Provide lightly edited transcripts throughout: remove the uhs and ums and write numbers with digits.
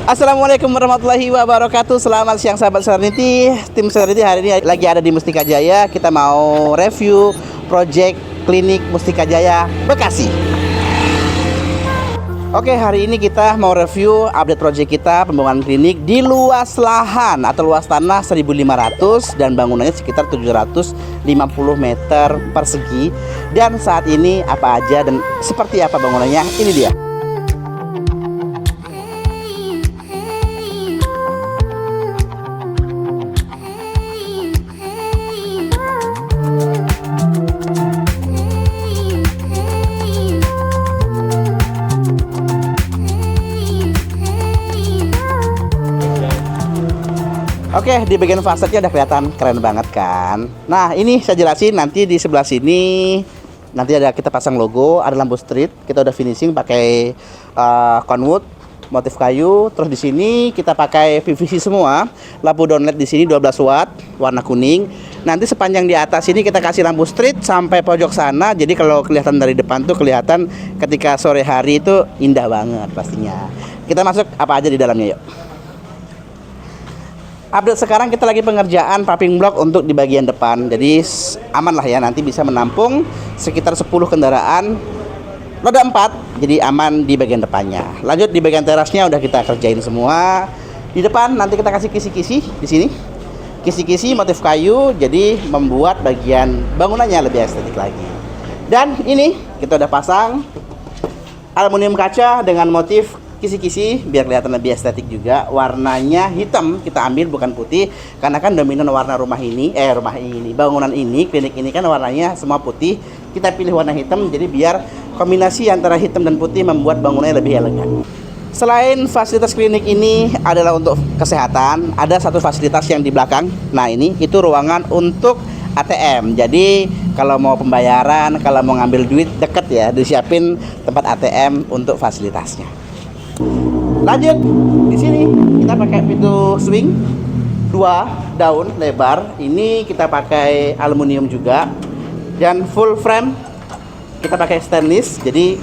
Assalamualaikum warahmatullahi wabarakatuh. Selamat siang sahabat Serenity. Tim Serenity hari ini lagi ada di Mustika Jaya. Kita mau review project klinik Mustika Jaya Bekasi. Oke, hari ini kita mau review update project kita pembangunan klinik di luas lahan atau luas tanah 1.500 dan bangunannya sekitar 750 meter persegi. Dan saat ini apa aja dan seperti apa bangunannya, ini dia. Oke, di bagian fasadnya udah kelihatan keren banget kan. Nah, ini saya jelasin nanti di sebelah sini. Nanti ada kita pasang logo, ada lampu street. Kita udah finishing pakai conwood, motif kayu. Terus di sini kita pakai PVC semua. Lampu downlight di sini 12 watt, warna kuning. Nanti sepanjang di atas ini kita kasih lampu street sampai pojok sana. Jadi kalau kelihatan dari depan tuh kelihatan ketika sore hari itu indah banget pastinya. Kita masuk apa aja di dalamnya yuk. Update sekarang kita lagi pengerjaan paving block untuk di bagian depan. Jadi aman lah ya, nanti bisa menampung sekitar 10 kendaraan roda 4. Jadi aman di bagian depannya. Lanjut di bagian terasnya udah kita kerjain semua. Di depan nanti kita kasih kisi-kisi di sini. Kisi-kisi motif kayu, jadi membuat bagian bangunannya lebih estetik lagi. Dan ini kita udah pasang aluminium kaca dengan motif kisi-kisi biar kelihatan lebih estetik juga. Warnanya hitam kita ambil, bukan putih, karena kan dominan warna bangunan ini, klinik ini kan warnanya semua putih. Kita pilih warna hitam jadi biar kombinasi antara hitam dan putih membuat bangunannya lebih elegan. Selain fasilitas klinik ini adalah untuk kesehatan, ada satu fasilitas yang di belakang. Nah, ini itu ruangan untuk ATM. Jadi kalau mau pembayaran, kalau mau ngambil duit deket ya, disiapin tempat ATM untuk fasilitasnya. Lanjut, di sini kita pakai pintu swing 2 daun lebar. Ini kita pakai aluminium juga dan full frame kita pakai stainless, jadi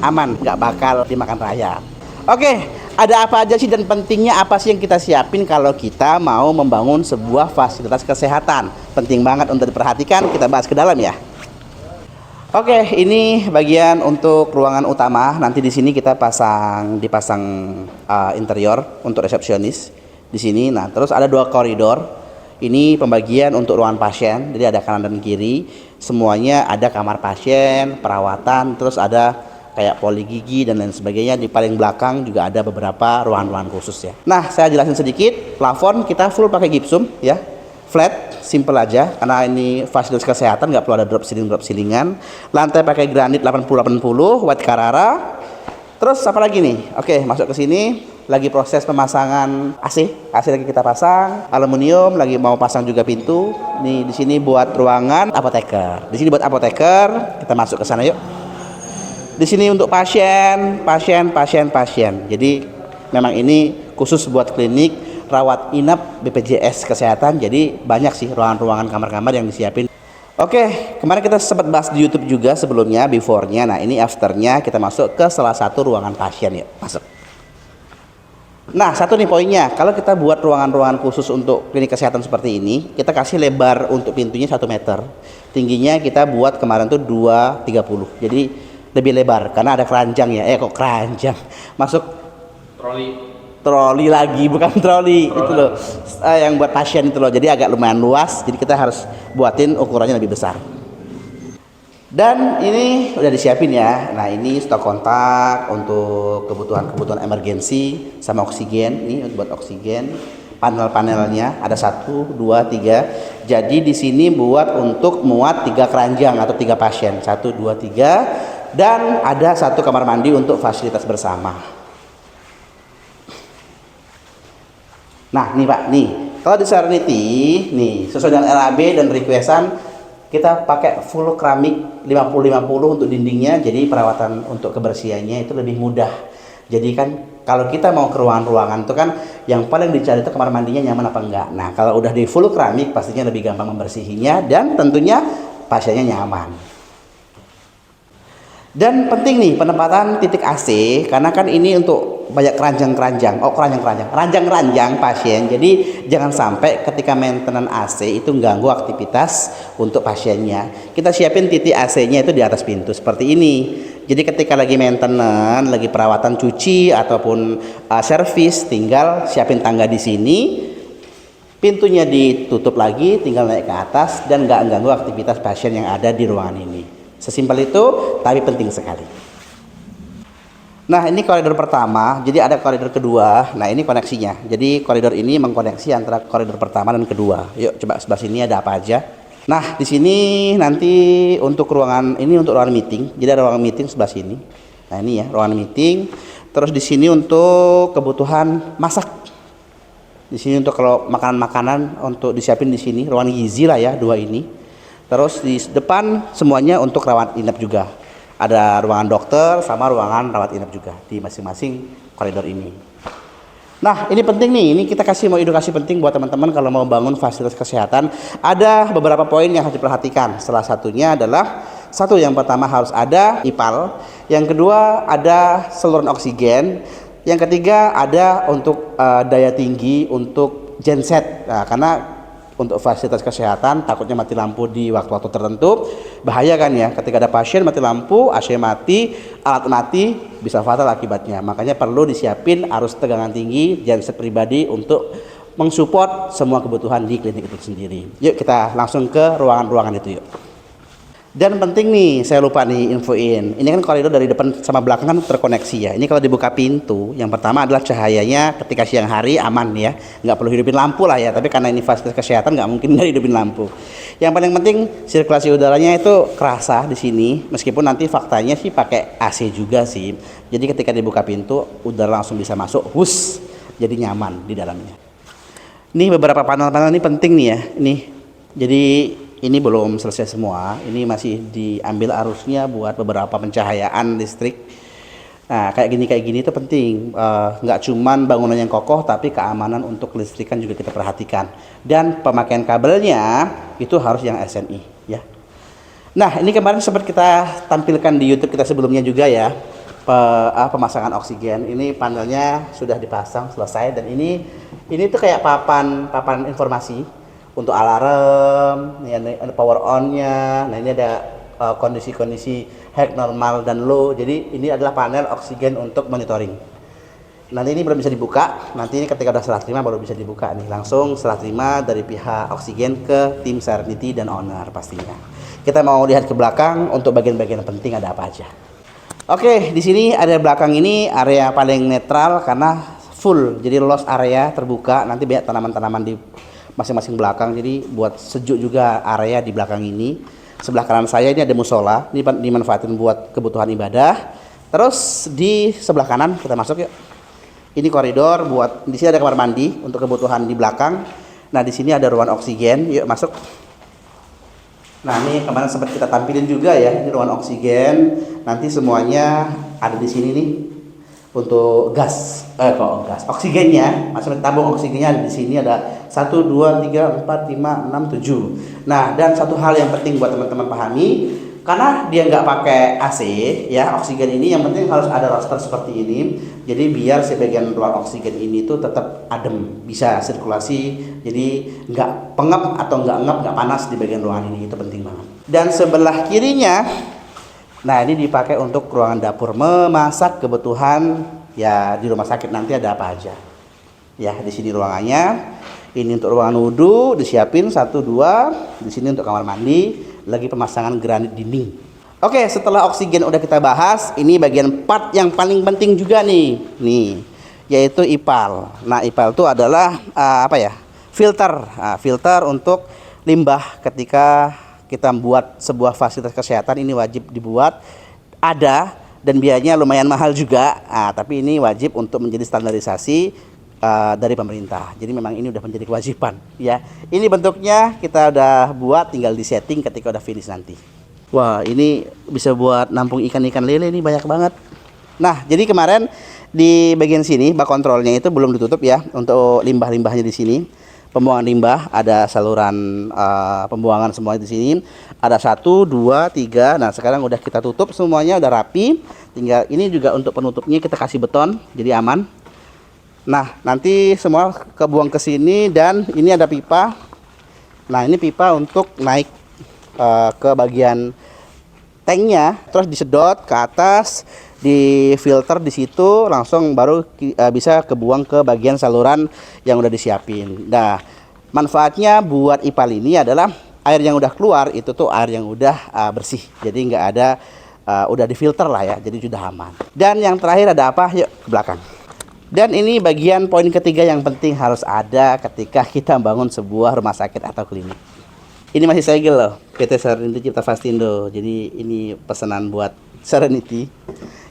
aman, nggak bakal dimakan rayap. Oke, ada apa aja sih dan pentingnya apa sih yang kita siapin kalau kita mau membangun sebuah fasilitas kesehatan? Penting banget untuk diperhatikan. Kita bahas ke dalam ya. Oke, ini bagian untuk ruangan utama. Nanti di sini kita dipasang interior untuk resepsionis di sini. Nah, terus ada 2 koridor. Ini pembagian untuk ruangan pasien. Jadi ada kanan dan kiri. Semuanya ada kamar pasien, perawatan, terus ada kayak poli gigi dan lain sebagainya. Di paling belakang juga ada beberapa ruangan-ruangan khusus ya. Nah, saya jelasin sedikit. Plafon kita full pakai gipsum ya. Flat, simple aja karena ini fasilitas kesehatan, nggak perlu ada drop ceilingan. Lantai pakai granit 80-80 white Carrara. Terus apa lagi nih? Oke, masuk ke sini lagi proses pemasangan AC lagi kita pasang, aluminium lagi mau pasang juga pintu. Nih di sini buat ruangan apoteker. Di sini buat apoteker, kita masuk ke sana yuk. Di sini untuk pasien. Jadi memang ini khusus buat klinik rawat inap BPJS kesehatan, jadi banyak sih ruangan-ruangan kamar-kamar yang disiapin. Oke, kemarin kita sempat bahas di YouTube juga sebelumnya before-nya. Nah, ini after-nya kita masuk ke salah satu ruangan pasien yuk. Masuk. Nah, satu nih poinnya, kalau kita buat ruangan-ruangan khusus untuk klinik kesehatan seperti ini, kita kasih lebar untuk pintunya 1 meter. Tingginya kita buat kemarin tuh 2,30. Jadi lebih lebar karena ada keranjang ya. Kok keranjang? Masuk troli lagi, bukan troli itu loh, yang buat pasien itu loh. Jadi agak lumayan luas, jadi kita harus buatin ukurannya lebih besar. Dan ini udah disiapin ya. Nah, ini stok kontak untuk kebutuhan emergensi sama oksigen. Ini buat oksigen. Panel-panelnya ada 1, 2, 3. Jadi di sini buat untuk muat 3 keranjang atau 3 pasien. 1, 2, 3. Dan ada 1 kamar mandi untuk fasilitas bersama. Nah, nih Pak, nih kalau di Serenity nih sesuai dengan RAB dan requestan kita pakai full keramik 50-50 untuk dindingnya, jadi perawatan untuk kebersihannya itu lebih mudah. Jadi kan kalau kita mau ke ruangan-ruangan itu kan yang paling dicari itu kamar mandinya nyaman apa enggak. Nah, kalau udah di full keramik pastinya lebih gampang membersihinya dan tentunya pasiennya nyaman. Dan penting nih penempatan titik AC, karena kan ini untuk banyak keranjang-keranjang. Oh, keranjang-keranjang. Ranjang-ranjang pasien. Jadi jangan sampai ketika maintenance AC itu ganggu aktivitas untuk pasiennya. Kita siapin titik AC-nya itu di atas pintu seperti ini. Jadi ketika lagi maintenance, lagi perawatan cuci ataupun servis, tinggal siapin tangga di sini. Pintunya ditutup lagi, tinggal naik ke atas dan nggak ganggu aktivitas pasien yang ada di ruangan ini. Sesimpel itu, tapi penting sekali. Nah, ini koridor pertama, jadi ada koridor kedua. Nah, ini koneksinya. Jadi koridor ini mengkoneksi antara koridor pertama dan kedua. Yuk coba sebelah sini ada apa aja. Nah, di sini nanti untuk ruangan ini untuk ruangan meeting. Jadi ada ruangan meeting sebelah sini. Nah, ini ya, ruangan meeting. Terus di sini untuk kebutuhan masak. Di sini untuk kalau makanan-makanan untuk disiapin di sini, ruangan gizi lah ya, dua ini. Terus di depan semuanya untuk rawat inap juga. Ada ruangan dokter sama ruangan rawat inap juga di masing-masing koridor ini. Nah, ini penting nih, ini kita kasih mau edukasi penting buat teman-teman kalau mau bangun fasilitas kesehatan. Ada beberapa poin yang harus diperhatikan. Salah satunya adalah yang pertama harus ada IPAL, yang kedua ada saluran oksigen, yang ketiga ada untuk daya tinggi untuk genset. Nah, karena untuk fasilitas kesehatan takutnya mati lampu di waktu-waktu tertentu, bahaya kan ya, ketika ada pasien mati lampu, AC mati, alat mati, bisa fatal akibatnya. Makanya perlu disiapin arus tegangan tinggi genset pribadi untuk mensupport semua kebutuhan di klinik itu sendiri. Yuk kita langsung ke ruangan-ruangan itu yuk. Dan penting nih, saya lupa nih infoin. Ini kan koridor dari depan sama belakang kan terkoneksi ya. Ini kalau dibuka pintu, yang pertama adalah cahayanya ketika siang hari aman ya. Nggak perlu hidupin lampu lah ya. Tapi karena ini fasilitas kesehatan nggak mungkin nggak hidupin lampu. Yang paling penting sirkulasi udaranya itu kerasa di sini. Meskipun nanti faktanya sih pakai AC juga sih. Jadi ketika dibuka pintu, udara langsung bisa masuk. Hus, jadi nyaman di dalamnya. Ini beberapa panel-panel ini penting nih ya. Ini jadi ini belum selesai semua, ini masih diambil arusnya buat beberapa pencahayaan listrik. Nah, kayak gini itu penting, nggak cuman bangunan yang kokoh, tapi keamanan untuk kelistrikan juga kita perhatikan. Dan pemakaian kabelnya itu harus yang SNI ya. Nah, ini kemarin sempat kita tampilkan di YouTube kita sebelumnya juga ya, pemasangan oksigen. Ini panelnya sudah dipasang selesai, dan ini tuh kayak papan informasi untuk alarm, ini ada power on-nya. Nah, ini ada kondisi-kondisi high, normal, dan low. Jadi ini adalah panel oksigen untuk monitoring. Nanti ini belum bisa dibuka. Nanti ini ketika udah serah terima baru bisa dibuka nih. Langsung serah terima dari pihak oksigen ke tim Serenity dan owner pastinya. Kita mau lihat ke belakang untuk bagian-bagian penting ada apa aja. Oke, di sini ada belakang ini area paling netral karena full. Jadi lost area terbuka. Nanti banyak tanaman-tanaman di masing-masing belakang, jadi buat sejuk juga area di belakang ini. Sebelah kanan saya ini ada musola, ini dimanfaatin buat kebutuhan ibadah. Terus di sebelah kanan kita masuk yuk. Ini koridor buat, di sini ada kamar mandi untuk kebutuhan di belakang. Nah, di sini ada ruangan oksigen, yuk masuk. Nah, ini kemarin sempat kita tampilin juga ya, ini ruangan oksigen. Nanti semuanya ada di sini nih. Untuk oksigennya, maksudnya tabung oksigennya ada di sini, ada 1, 2, 3, 4, 5, 6, 7. Nah, dan satu hal yang penting buat teman-teman pahami, karena dia nggak pakai AC ya, oksigen ini yang penting harus ada roster seperti ini. Jadi biar sebagian ruang oksigen ini tuh tetap adem, bisa sirkulasi, jadi nggak pengap atau nggak ngap, nggak panas di bagian ruangan ini, itu penting banget. Dan sebelah kirinya, nah ini dipakai untuk ruangan dapur memasak kebutuhan ya di rumah sakit nanti ada apa aja. Ya, di sini ruangannya. Ini untuk ruangan wudhu disiapin 1, 2. Di sini untuk kamar mandi, lagi pemasangan granit dinding. Oke, setelah oksigen udah kita bahas, ini bagian part yang paling penting juga nih. Nih, yaitu IPAL. Nah, IPAL itu adalah filter. Nah, filter untuk limbah ketika kita membuat sebuah fasilitas kesehatan, ini wajib dibuat, ada, dan biayanya lumayan mahal juga. Nah, tapi ini wajib untuk menjadi standarisasi dari pemerintah. Jadi memang ini udah menjadi kewajiban ya. Ini bentuknya kita udah buat, tinggal disetting ketika udah finish nanti. Wah, ini bisa buat nampung ikan-ikan lele, ini banyak banget. Nah, jadi kemarin di bagian sini bak kontrolnya itu belum ditutup ya untuk limbah-limbahnya di sini. pembuangan limbah, ada saluran pembuangan semuanya di sini. Ada 1, 2, 3. Nah, sekarang udah kita tutup semuanya, udah rapi. Tinggal ini juga untuk penutupnya kita kasih beton, jadi aman. Nah, nanti semua kebuang ke sini dan ini ada pipa. Nah, ini pipa untuk naik ke bagian tanknya, terus disedot ke atas, di filter di situ, langsung baru bisa kebuang ke bagian saluran yang udah disiapin. Nah, manfaatnya buat IPAL ini adalah air yang udah keluar itu tuh air yang udah bersih, jadi nggak ada udah difilter lah ya, jadi sudah aman. Dan yang terakhir ada apa? Yuk ke belakang. Dan ini bagian poin ketiga yang penting harus ada ketika kita bangun sebuah rumah sakit atau klinik. Ini masih segel loh, PT Serenity Cipta Fastindo. Jadi ini pesanan buat Serenity.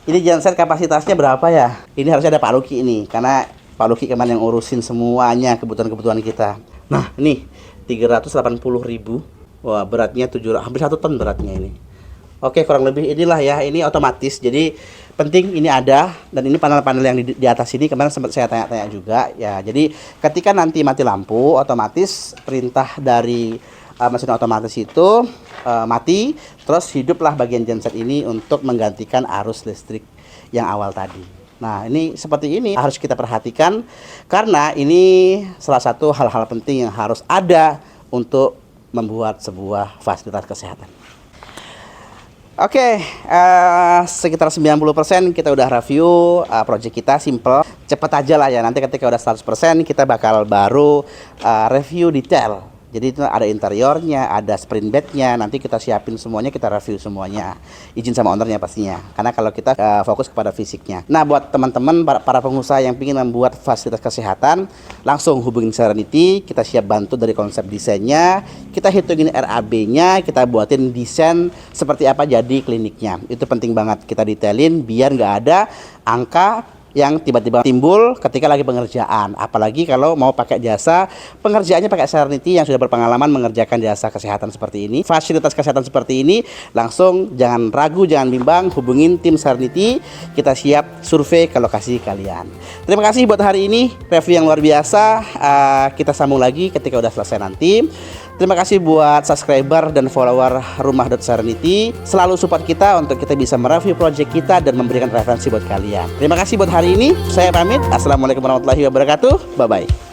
Ini genset kapasitasnya berapa ya? Ini harusnya ada Pak Luki ini, karena Pak Luki kemarin yang urusin semuanya kebutuhan-kebutuhan kita. Nah, ini 380.000. Wah, beratnya hampir 1 ton beratnya ini. Oke, kurang lebih inilah ya. Ini otomatis. Jadi penting ini ada, dan ini panel-panel yang di atas ini kemarin sempat saya tanya-tanya juga ya. Jadi ketika nanti mati lampu, otomatis perintah dari mesin otomatis itu mati, terus hiduplah bagian genset ini untuk menggantikan arus listrik yang awal tadi. Nah, ini seperti ini harus kita perhatikan karena ini salah satu hal-hal penting yang harus ada untuk membuat sebuah fasilitas kesehatan. Oke, sekitar 90% kita udah review project kita, simple, cepet aja lah ya. Nanti ketika udah 100% kita bakal baru review detail. Jadi itu ada interiornya, ada sprint bednya, nanti kita siapin semuanya, kita review semuanya. Izin sama ownernya pastinya, karena kalau kita fokus kepada fisiknya. Nah, buat teman-teman, para pengusaha yang ingin membuat fasilitas kesehatan, langsung hubungin Serenity, kita siap bantu dari konsep desainnya, kita hitungin RAB-nya, kita buatin desain seperti apa jadi kliniknya. Itu penting banget kita detailin, biar nggak ada angka yang tiba-tiba timbul ketika lagi pengerjaan. Apalagi kalau mau pakai jasa, pengerjaannya pakai Serenity yang sudah berpengalaman mengerjakan jasa kesehatan seperti ini, fasilitas kesehatan seperti ini, langsung jangan ragu, jangan bimbang, hubungin tim Serenity, kita siap survei ke lokasi kalian. Terima kasih buat hari ini, review yang luar biasa. Kita sambung lagi ketika udah selesai nanti. Terima kasih buat subscriber dan follower Rumah.Serenity. Selalu support kita untuk kita bisa mereview project kita dan memberikan referensi buat kalian. Terima kasih buat hari ini. Saya pamit. Assalamualaikum warahmatullahi wabarakatuh. Bye-bye.